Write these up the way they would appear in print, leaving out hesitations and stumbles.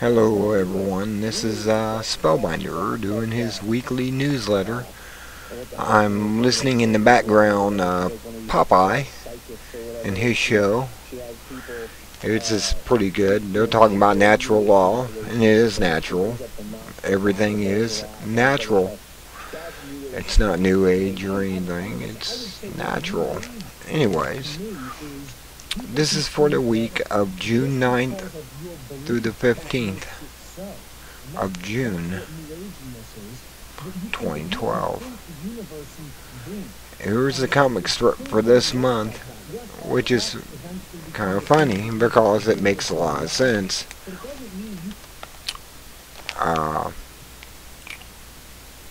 Hello everyone, this is Spellbinder doing his weekly newsletter. I'm listening in the background Popeye and his show. It's just pretty good. They're talking about natural law, and it is natural. Everything is natural. It's not new age or anything, it's natural. Anyways, this is for the week of June 9th through the 15th of June 2012. Here's the comic strip for this month, which is kind of funny because it makes a lot of sense.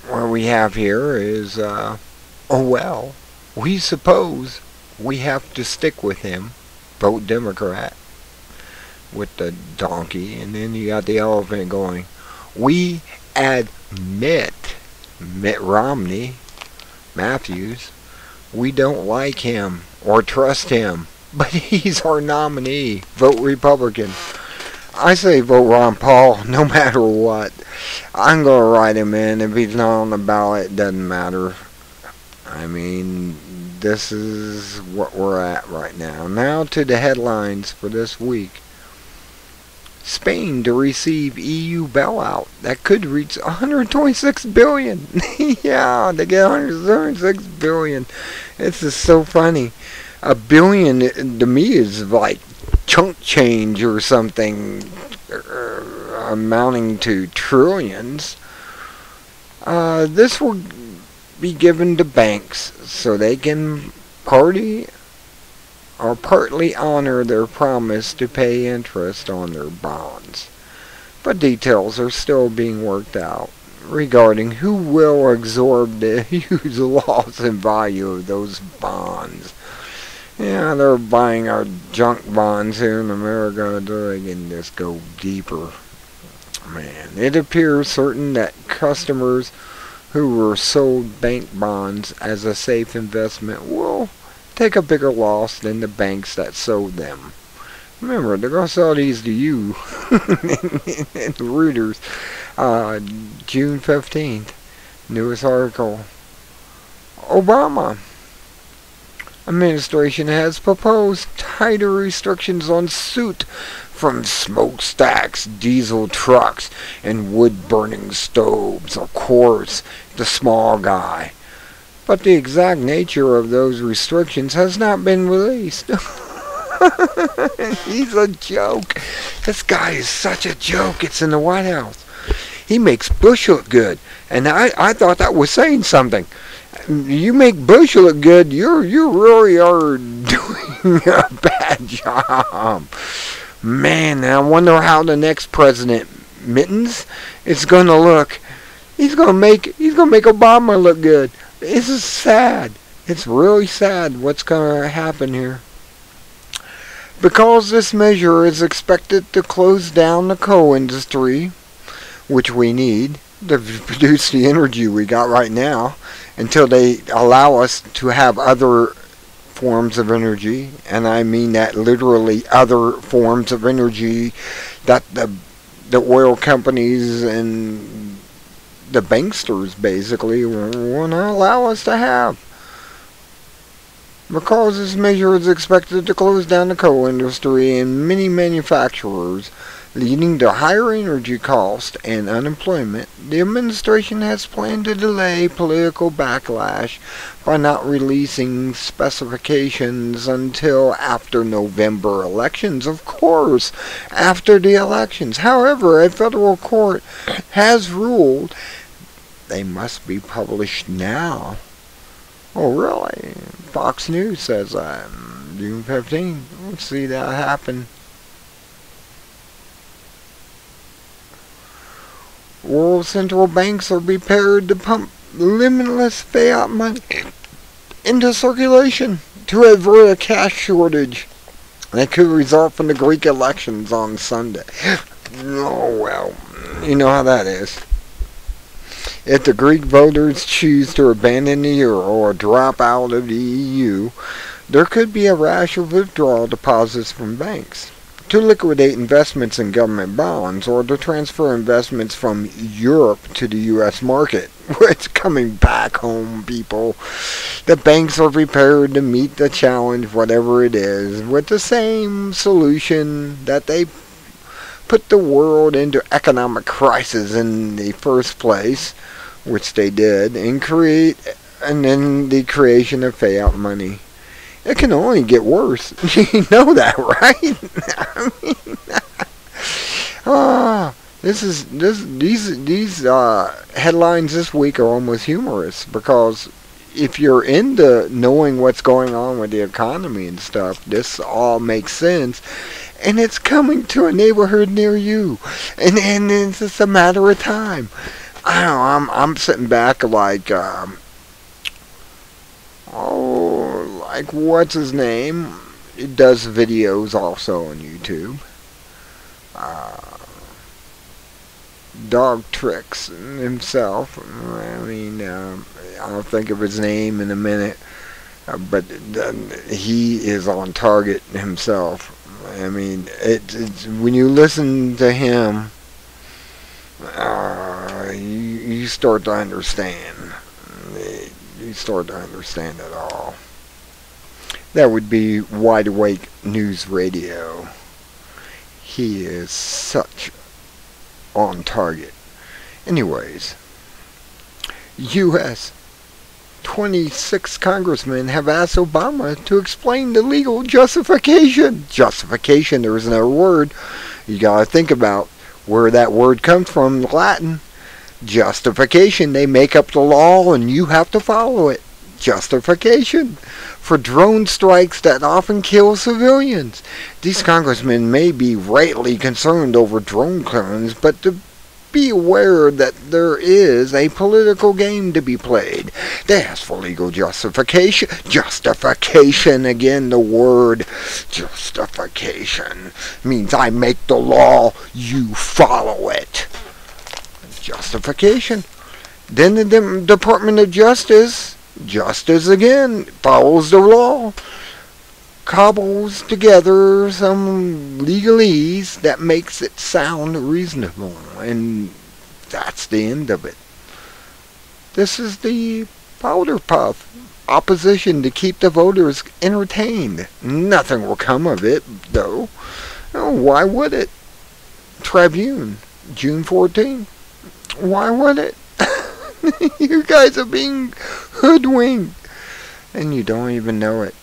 What we have here is, oh well, we suppose we have to stick with him. Vote Democrat with the donkey, and then you got the elephant going, we admit Mitt Romney Matthews, we don't like him or trust him, but he's our nominee. Vote Republican. I say vote Ron Paul no matter what. I'm going to write him in. If he's not on the ballot, it doesn't matter. I mean, this is what we're at right now. Now to the headlines for this week. Spain to receive EU bailout that could reach 126 billion. Yeah, they get 126 billion. This is so funny. A billion to me is like chunk change or something, amounting to trillions. This will be given to banks so they can partly honor their promise to pay interest on their bonds. But details are still being worked out regarding who will absorb the huge loss in value of those bonds. Yeah, they're buying our junk bonds here in America. They can just go deeper. Man, it appears certain that customers who were sold bank bonds as a safe investment will take a bigger loss than the banks that sold them. Remember, they're going to sell these to you in Reuters. June 15th, newest article. Obama administration has proposed tighter restrictions on soot from smokestacks, diesel trucks, and wood-burning stoves. Of course, the small guy. But the exact nature of those restrictions has not been released. He's a joke. This guy is such a joke. It's in the White House. He makes Bush look good. And I thought that was saying something. You make Bush look good, you really are doing a bad job. Man, I wonder how the next president, Mittens, is going to look. He's going to make Obama look good. This is sad. It's really sad what's going to happen here. Because this measure is expected to close down the coal industry, which we need to produce the energy we got right now, until they allow us to have other forms of energy, and I mean that literally other forms of energy that the oil companies and the banksters basically will not allow us to have. Because this measure is expected to close down the coal industry and many manufacturers, leading to higher energy costs and unemployment, the administration has planned to delay political backlash by not releasing specifications until after November elections. Of course, after the elections. However, a federal court has ruled they must be published now. Oh, really? Fox News says that. June 15th. We'll see that happen. World central banks are prepared to pump limitless fiat money into circulation to avert a cash shortage that could result from the Greek elections on Sunday. Oh, well, you know how that is. If the Greek voters choose to abandon the euro or drop out of the EU, there could be a rash of withdrawal deposits from banks. to liquidate investments in government bonds or to transfer investments from Europe to the U.S. market. It's coming back home, people. The banks are prepared to meet the challenge, whatever it is, with the same solution that they put the world into economic crisis in the first place, which they did, and then the creation of payout money. It can only get worse. You know that, right? I mean, these headlines this week are almost humorous, because if you're into knowing what's going on with the economy and stuff, this all makes sense. And it's coming to a neighborhood near you, and it's just a matter of time. I don't know. I'm sitting back like like what's his name? He does videos also on YouTube. Dog Tricks himself. I mean, I'll think of his name in a minute, but he is on target himself. I mean, it's when you listen to him, you start to understand. You start to understand it all. That would be Wide Awake News Radio. He is such on target. Anyways, U.S. 26 congressmen have asked Obama to explain the legal justification. Justification, there is another word. You gotta think about where that word comes from, Latin. Justification, they make up the law and you have to follow it. Justification for drone strikes that often kill civilians. These congressmen may be rightly concerned over drone killings, but to be aware that there is a political game to be played. They ask for legal justification. Justification, again, the word justification means I make the law, you follow it. Justification. Then the Department of Justice again, follows the law, cobbles together some legalese that makes it sound reasonable, and that's the end of it. This is the powder puff opposition to keep the voters entertained. Nothing will come of it, though. Oh, why would it? Tribune, June 14th. Why would it? You guys are being hoodwinked, and you don't even know it.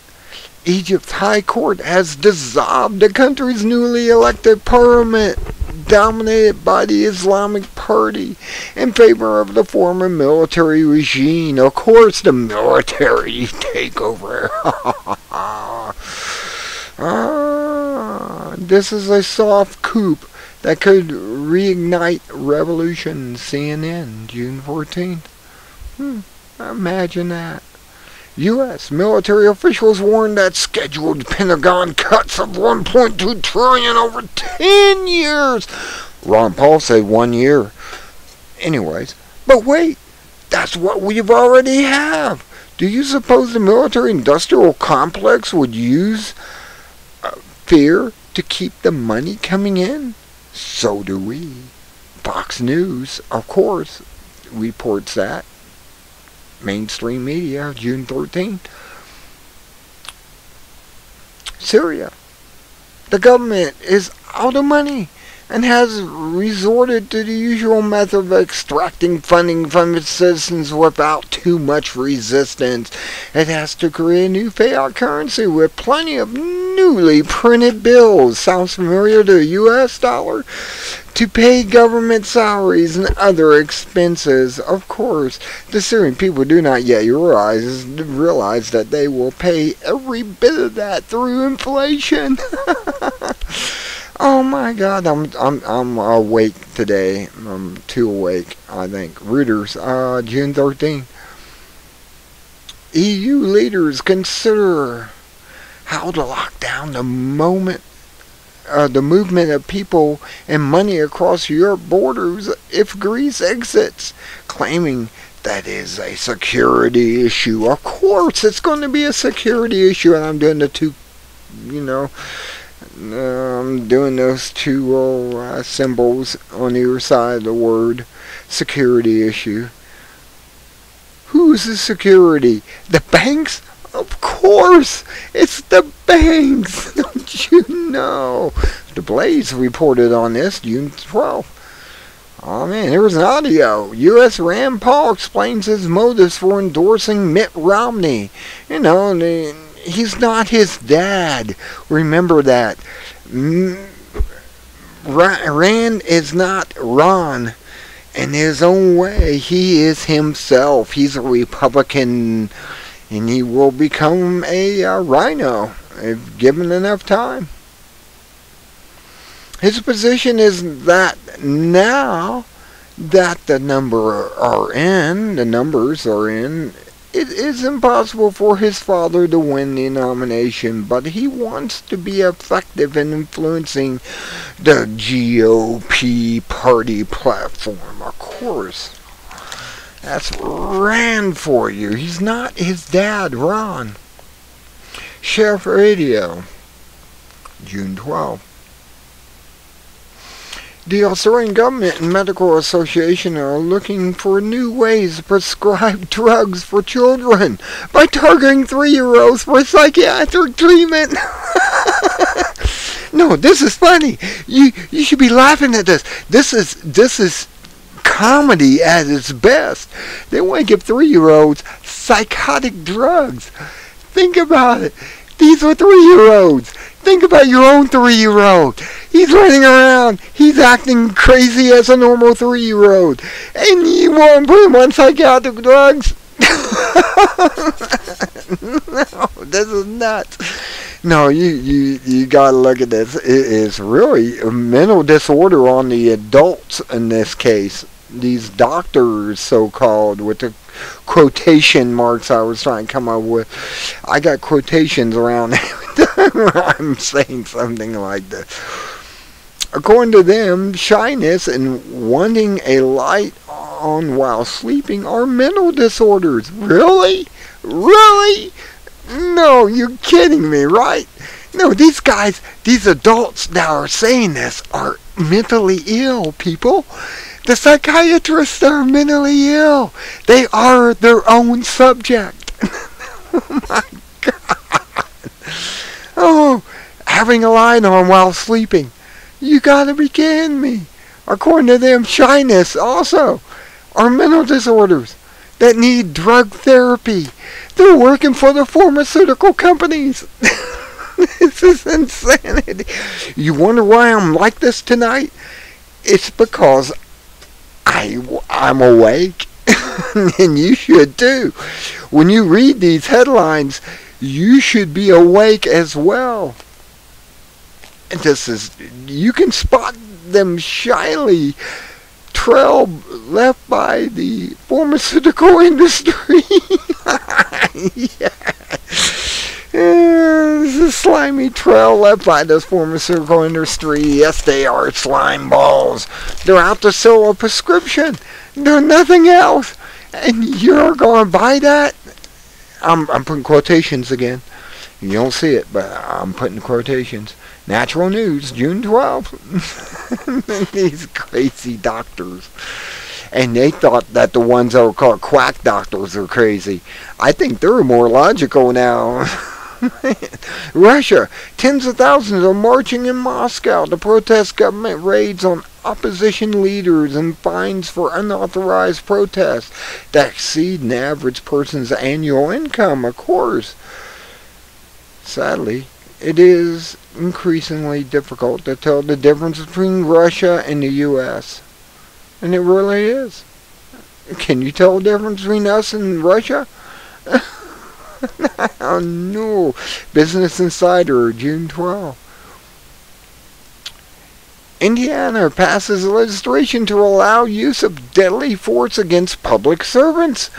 Egypt's High Court has dissolved the country's newly elected parliament, dominated by the Islamic Party, in favor of the former military regime. Of course, the military takeover. This is a soft coup that could reignite revolution. CNN, June 14th. Imagine that. U.S. military officials warned that scheduled Pentagon cuts of $1.2 trillion over 10 years. Ron Paul said 1 year. Anyways, but wait, that's what we've already have. Do you suppose the military-industrial complex would use fear to keep the money coming in? So do we. Fox News, of course, reports that. Mainstream media, June 13th. Syria. The government is out of money and has resorted to the usual method of extracting funding from its citizens without too much resistance. It has to create a new fiat currency with plenty of newly printed bills. Sounds familiar to the U.S. dollar? To pay government salaries and other expenses. Of course, the Syrian people do not yet realize that they will pay every bit of that through inflation. Oh my God, I'm awake today. I'm too awake, I think. Reuters, June 13th. EU leaders consider how to lock down the movement of people and money across Europe borders if Greece exits, claiming that is a security issue. Of course, it's going to be a security issue, and I'm doing the two, I'm doing those two little symbols on either side of the word security issue. Who's the security? The banks? Of course! It's the banks! Don't you know? The Blaze reported on this June 12th. Oh man, there was an audio. U.S. Rand Paul explains his motives for endorsing Mitt Romney. You know, he's not his dad. Remember that. Rand is not Ron in his own way. He is himself. He's a Republican, and he will become a rhino if given enough time. His position is that now that the numbers are in, it is impossible for his father to win the nomination, but he wants to be effective in influencing the GOP party platform. Of course. That's Rand for you. He's not his dad, Ron. Sheriff Radio, June 12th. The Australian government and medical association are looking for new ways to prescribe drugs for children by targeting 3-year-olds for psychiatric treatment. No, this is funny. You should be laughing at this. This is comedy at its best. They want to give 3-year-olds psychotic drugs. Think about it. These are 3-year-olds. Think about your own 3-year-old. He's running around. He's acting crazy as a normal 3-year-old. And you want to put him on psychiatric drugs? No, this is nuts. No, you gotta look at this. It is really a mental disorder on the adults in this case. These doctors, so-called, with the quotation marks I was trying to come up with. I got quotations around every time I'm saying something like this. According to them, shyness and wanting a light on while sleeping are mental disorders. Really? Really? No, you're kidding me, right? No, these guys, these adults that are saying this are mentally ill, people. The psychiatrists are mentally ill. They are their own subject. Oh my God. Oh, having a light on while sleeping. You gotta be kidding me. According to them, shyness also are mental disorders that need drug therapy. They're working for the pharmaceutical companies. This is insanity. You wonder why I'm like this tonight? It's because I'm awake, and you should too. When you read these headlines, you should be awake as well. And this is, you can spot them shyly trail left by the pharmaceutical industry. Yeah. This is a slimy trail left by this pharmaceutical industry. Yes, they are slime balls. They're out to sell a prescription. They're nothing else. And you're going to buy that? I'm putting quotations again. You don't see it, but I'm putting quotations. Natural News, June 12th. These crazy doctors. And they thought that the ones that were called quack doctors are crazy. I think they're more logical now. Russia. Tens of thousands are marching in Moscow to protest government raids on opposition leaders and fines for unauthorized protests that exceed an average person's annual income, of course. Sadly, it is increasingly difficult to tell the difference between Russia and the U.S. And it really is. Can you tell the difference between us and Russia? Oh no. Business Insider, June 12. Indiana passes legislation to allow use of deadly force against public servants.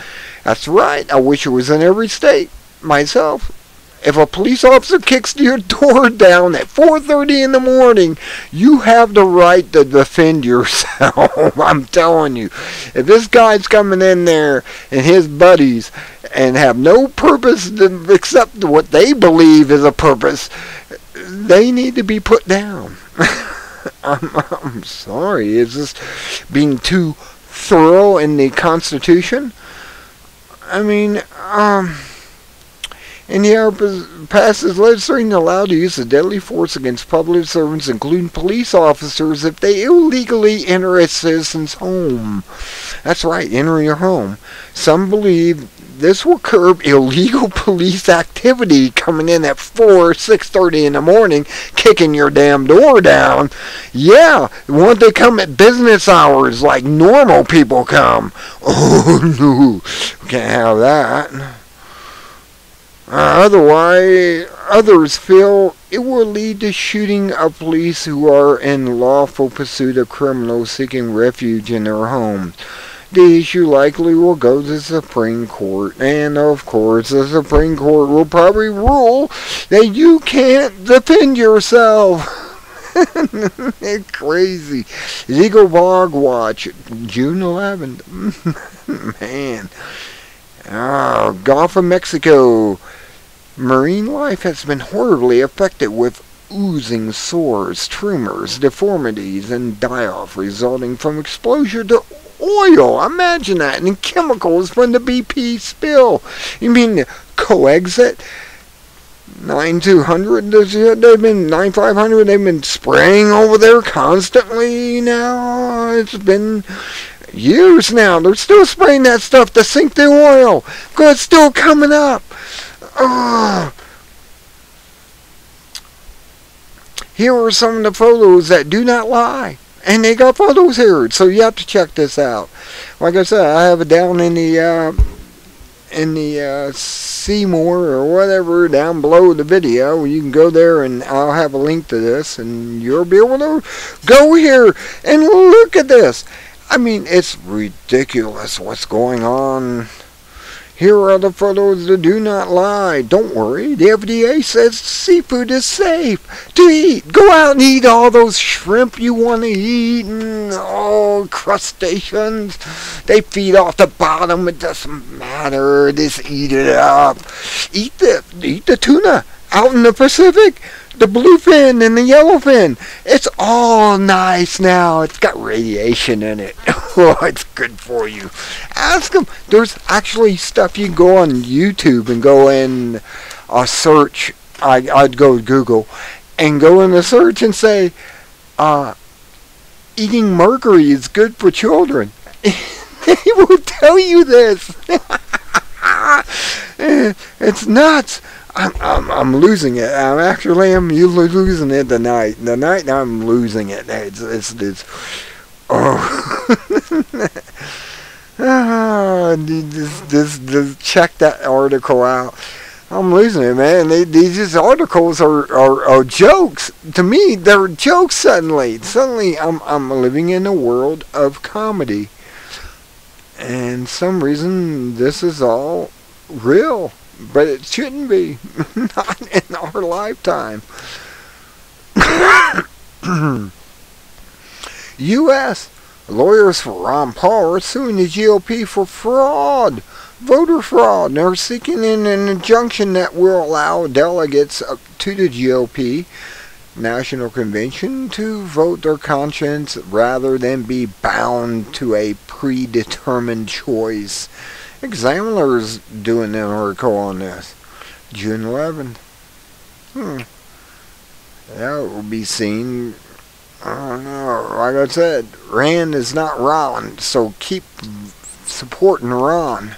That's right. I wish it was in every state. Myself. If a police officer kicks your door down at 4:30 in the morning, you have the right to defend yourself. I'm telling you. If this guy's coming in there and his buddies and have no purpose except what they believe is a purpose, they need to be put down. I'm sorry. Is this being too thorough in the Constitution? I mean, Indiana passes legislation allowed to use of deadly force against public servants, including police officers, if they illegally enter a citizen's home. That's right, enter your home. Some believe this will curb illegal police activity coming in at 6:30 in the morning, kicking your damn door down. Yeah, won't they come at business hours like normal people come? Oh no, we can't have that. Otherwise, others feel it will lead to shooting of police who are in lawful pursuit of criminals seeking refuge in their homes. The issue likely will go to the Supreme Court, and of course the Supreme Court will probably rule that you can't defend yourself. It's crazy. Legal Bog Watch, June 11th. Man. Gulf of Mexico. Marine life has been horribly affected with oozing sores, tremors, deformities, and die-off resulting from exposure to oil. Imagine that. And chemicals from the BP spill. You mean the co-exit? 9200, they've been 9500, they've been spraying over there constantly now. It's been years now. They're still spraying that stuff to sink the oil because it's still coming up. Here are some of the photos that do not lie. And they got photos here, so you have to check this out. Like I said, I have it down in the Seymour or whatever down below the video. You can go there and I'll have a link to this and you'll be able to go here and look at this. I mean, it's ridiculous what's going on. Here are the photos that do not lie. Don't worry, the FDA says seafood is safe to eat. Go out and eat all those shrimp you want to eat and all crustaceans. They feed off the bottom. It doesn't matter. Just eat it up. Eat the tuna out in the Pacific. The bluefin and the yellowfin. It's all nice now. It's got radiation in it. Oh, it's good for you. Ask them. There's actually stuff you can go on YouTube and go in a search. I'd go to Google and go in the search and say, eating mercury is good for children. They will tell you this. It's nuts. I'm losing it. I'm losing it tonight. Tonight I'm losing it. It's just check that article out. I'm losing it, man. These articles are jokes. To me, they're jokes suddenly. Suddenly I'm living in a world of comedy. And some reason this is all real. But it shouldn't be. Not in our lifetime. U.S. lawyers for Ron Paul are suing the GOP for fraud. Voter fraud. And they're seeking an injunction that will allow delegates to the GOP National Convention to vote their conscience rather than be bound to a predetermined choice. Examiner's doing an article on this. June 11th. That will be seen. I don't know. Like I said, Rand is not Ron, so keep supporting Ron.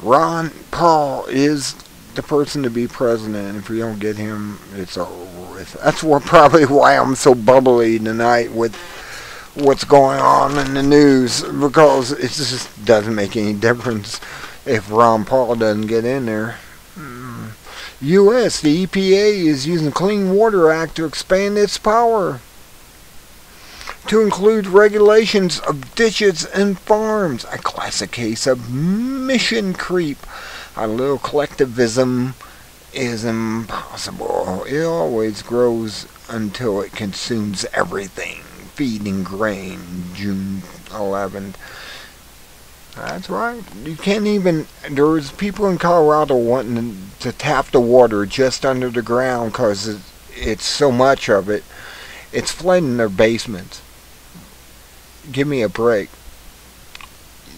Ron Paul is the person to be president. If you don't get him, it's over with. That's probably why I'm so bubbly tonight with what's going on in the news, because it just doesn't make any difference if Ron Paul doesn't get in there. U.S. The EPA is using the Clean Water Act to expand its power to include regulations of ditches and farms. A classic case of mission creep. A little collectivism is impossible. It always grows until it consumes everything. Feeding grain, June 11th. That's right. You can't even. There's people in Colorado wanting to tap the water just under the ground because it's so much of it. It's flooding their basements. Give me a break.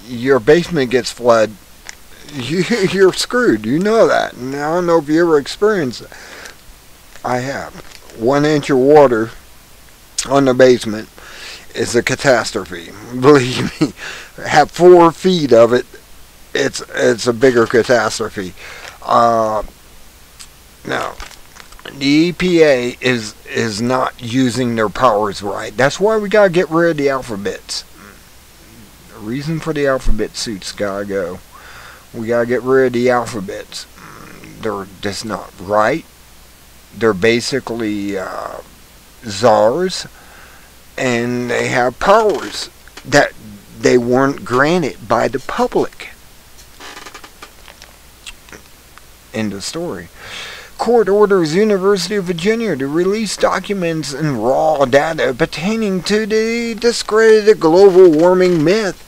Your basement gets flooded, you're screwed. You know that. And I don't know if you ever experienced it. I have. 1 inch of water on the basement is a catastrophe. Believe me. Have 4 feet of it, it's a bigger catastrophe. Now, the EPA is not using their powers right. That's why we gotta get rid of the alphabets. The reason for the alphabet suits gotta go. We gotta get rid of the alphabets. They're just not right. They're basically czars, and they have powers that they weren't granted by the public. End of story. Court orders University of Virginia to release documents and raw data pertaining to the discredited global warming myth.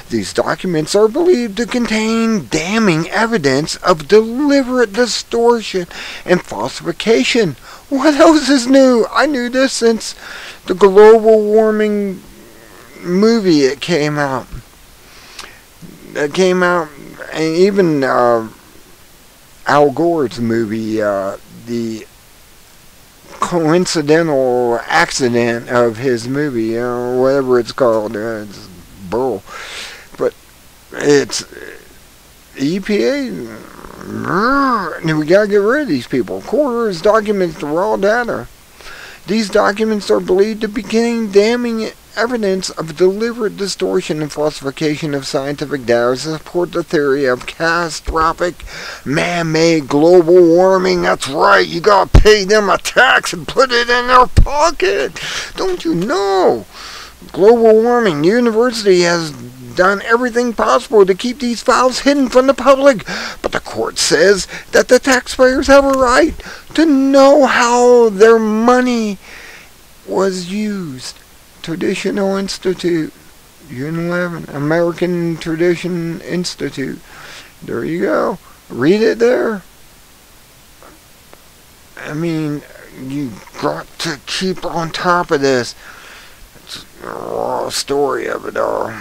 These documents are believed to contain damning evidence of deliberate distortion and falsification. What else is new? I knew this since the global warming movie that came out. And even Al Gore's movie, the coincidental accident of his movie, whatever it's called, it's bull. But it's EPA. We gotta get rid of these people. Court orders documents the raw data. These documents are believed to contain damning evidence of deliberate distortion and falsification of scientific data to support the theory of catastrophic man-made global warming. That's right, you gotta pay them a tax and put it in their pocket. Don't you know? Global warming. The university has done everything possible to keep these files hidden from the public, but the court says that the taxpayers have a right to know how their money was used. Traditional Institute, June 11, American Tradition Institute. There you go. Read it there. I mean, you got to keep on top of this. It's a raw story of it all.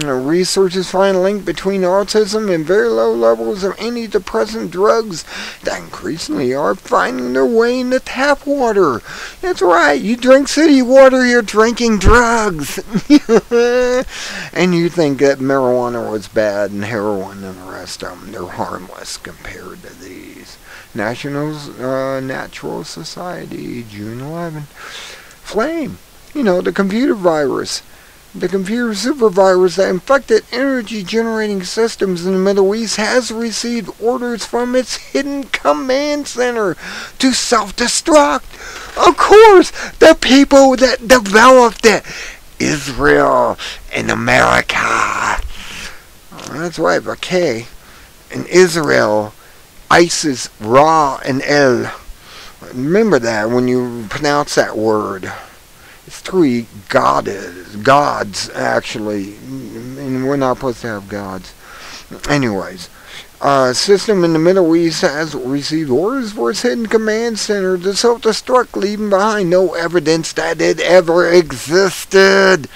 Researchers find a link between autism and very low levels of antidepressant drugs that increasingly are finding their way into tap water. That's right, you drink city water, you're drinking drugs. And you think that marijuana was bad and heroin and the rest of them, they're harmless compared to these. Natural Society, June 11. Flame, the computer virus. The computer supervirus that infected energy-generating systems in the Middle East has received orders from its hidden command center to self-destruct. Of course, the people that developed it, Israel and America. That's right, okay. In Israel, ISIS, Ra, and El. Remember that when you pronounce that word. It's 3 gods, actually, and we're not supposed to have gods. Anyways, system in the Middle East has received orders for its hidden command center to self-destruct, leaving behind no evidence that it ever existed.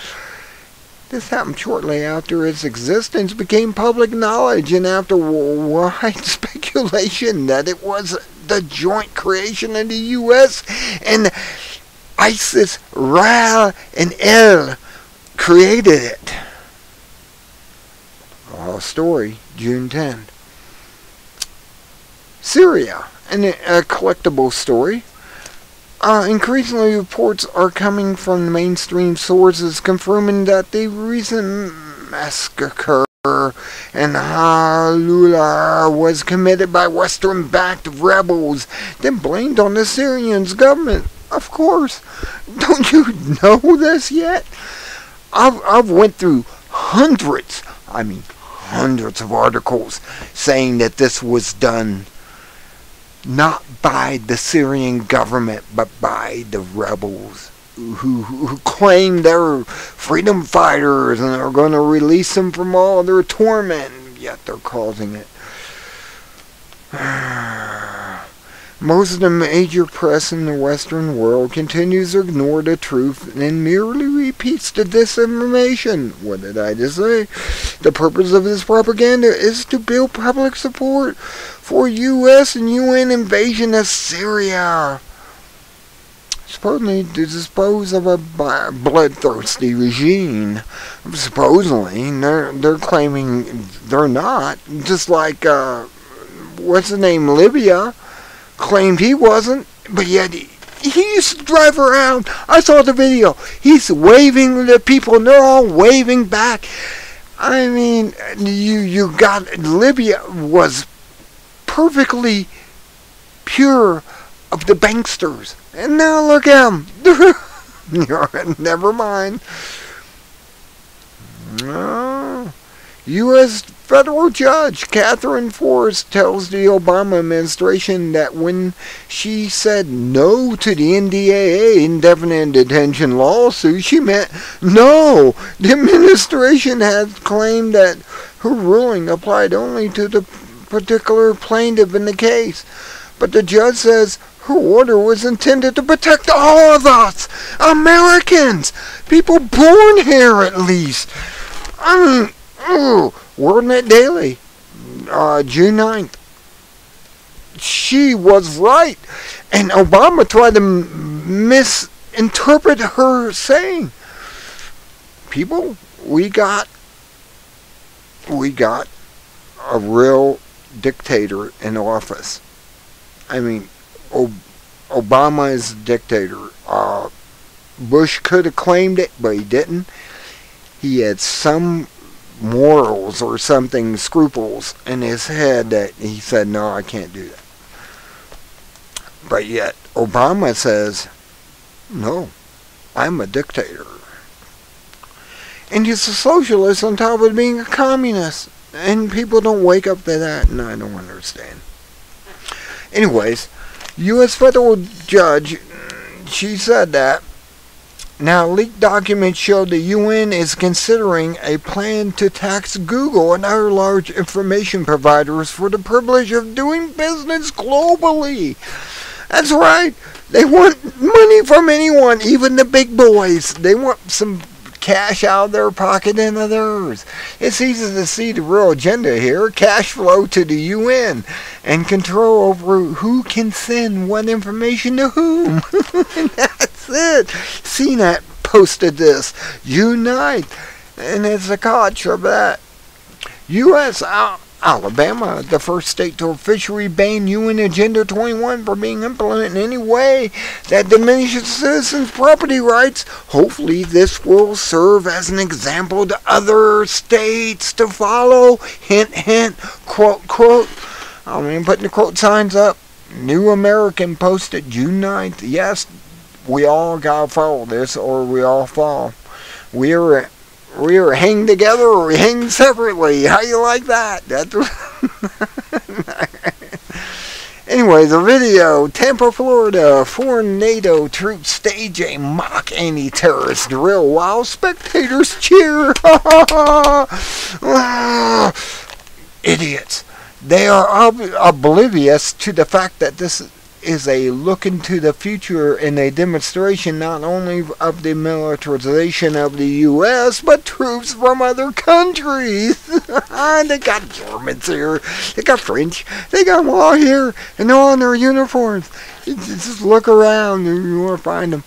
This happened shortly after its existence became public knowledge and after wide speculation that it was the joint creation of the U.S. and ISIS, Ra, and El created it. All story, June 10. Syria, and a collectible story. Increasingly, reports are coming from mainstream sources confirming that the recent massacre in Halula was committed by Western-backed rebels, then blamed on the Syrian government. Of course. Don't you know this yet? I've went through hundreds of articles saying that this was done not by the Syrian government, but by the rebels who claim they're freedom fighters and are going to release them from all their torment, yet they're causing it. Most of the major press in the Western world continues to ignore the truth and merely repeats the disinformation. What did I just say? The purpose of this propaganda is to build public support for U.S. and UN invasion of Syria, supposedly to dispose of a bloodthirsty regime. Supposedly, they're claiming they're not. Just like, what's the name, Libya, claimed he wasn't, but yet he used to drive around. I saw the video. He's waving to the people, and they're all waving back. I mean, you got, Libya was perfectly pure of the banksters. And now look at them. Never mind. U.S. federal judge Catherine Forrest tells the Obama administration that when she said no to the NDAA, indefinite detention lawsuit, she meant no. The administration had claimed that her ruling applied only to the particular plaintiff in the case. But the judge says her order was intended to protect all of us, Americans, people born here at least. I mean, WorldNet Daily, June 9th. She was right, and Obama tried to misinterpret her saying, people, we got a real dictator in office. I mean, Obama is a dictator. Bush could have claimed it, but he didn't. He had some morals or something, scruples in his head that he said, no, I can't do that. But yet, Obama says, no, I'm a dictator. And he's a socialist on top of being a communist. And people don't wake up to that, and I don't understand. Anyways, U.S. federal judge, she said that. Now, leaked documents show the UN is considering a plan to tax Google and other large information providers for the privilege of doing business globally. That's right. They want money from anyone, even the big boys. They want some cash out of their pocket into theirs. It's easy to see the real agenda here. Cash flow to the UN and control over who can send what information to whom. That's it. CNET posted this. Unite. And it's a culture of that. U.S. Alabama, the first state to officially ban UN Agenda 21 for being implemented in any way that diminishes citizens' property rights. Hopefully this will serve as an example to other states to follow. Hint, hint, quote, quote. I'm even putting the quote signs up. New American posted June 9th. Yes, we all gotta follow this or we all fall. We are hang together or we hang separately. How you like that? That's anyways, a video. Tampa, Florida. Foreign NATO troops stage a mock anti-terrorist drill while spectators cheer. Idiots. They are oblivious to the fact that this is a look into the future and a demonstration not only of the militarization of the U.S., but troops from other countries. They got Germans here, they got French, they got them all here, and they're all in their uniforms. Just look around and you won't find them.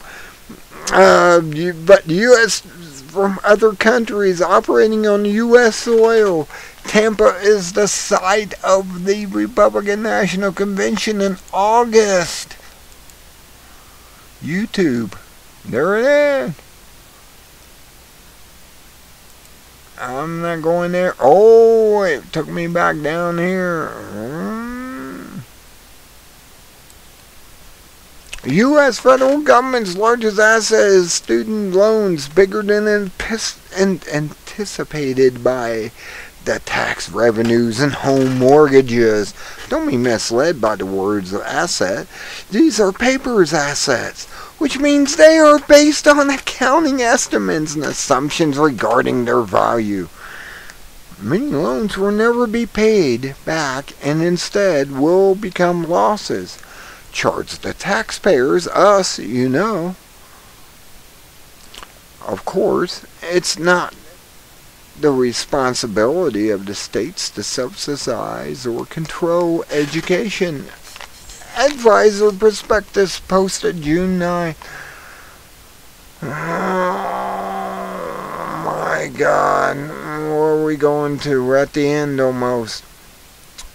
But the U.S. from other countries operating on U.S. soil. Tampa is the site of the Republican National Convention in August. YouTube. There it is. I'm not going there. Oh, it took me back down here. U.S. federal government's largest asset is student loans, bigger than anticipated by the tax revenues and home mortgages. Don't be misled by the words of asset. These are papers assets, which means they are based on accounting estimates and assumptions regarding their value. Many loans will never be paid back and instead will become losses. charge the taxpayers, us, you know. Of course, it's not the responsibility of the states to subsidize or control education. Advisor Prospectus posted June 9. Oh my God, where are we going to? We're at the end almost.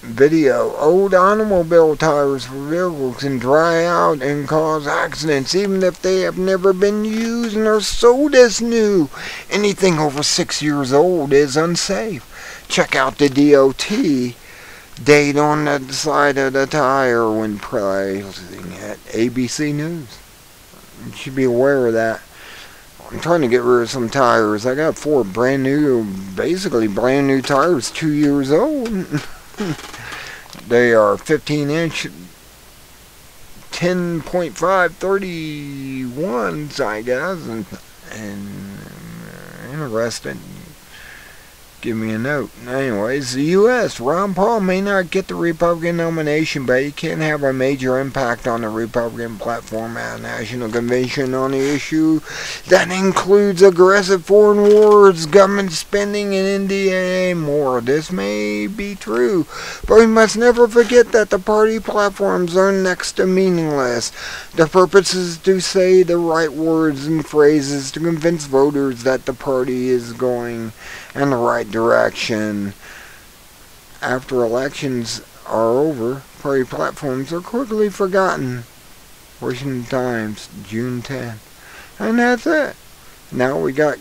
Video. Old automobile tires for vehicles can dry out and cause accidents even if they have never been used and are sold as new. Anything over 6 years old is unsafe. Check out the DOT date on the side of the tire when pricing at ABC News. You should be aware of that. I'm trying to get rid of some tires. I got 4 brand new, basically brand new tires, 2 years old. They are 15-inch, 10.5, 31s, I guess, and interesting. Give me a note. Anyways, the U.S. Ron Paul may not get the Republican nomination, but he can have a major impact on the Republican platform at a national convention on the issue that includes aggressive foreign wars, government spending, and NDA more. This may be true, but we must never forget that the party platforms are next to meaningless. The purpose is to say the right words and phrases to convince voters that the party is going in the right direction. After elections are over, party platforms are quickly forgotten. Washington Times, June 10. And that's it. Now we got,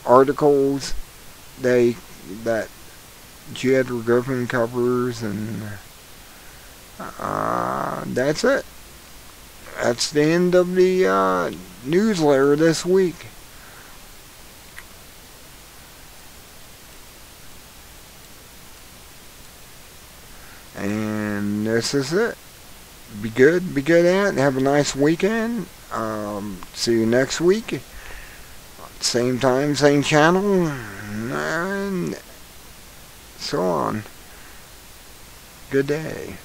articles that g.edward Griffin covers, and that's it. That's the end of the newsletter this week. And this is it. Be good at it. Have a nice weekend. See you next week. Same time, same channel, and so on. Good day.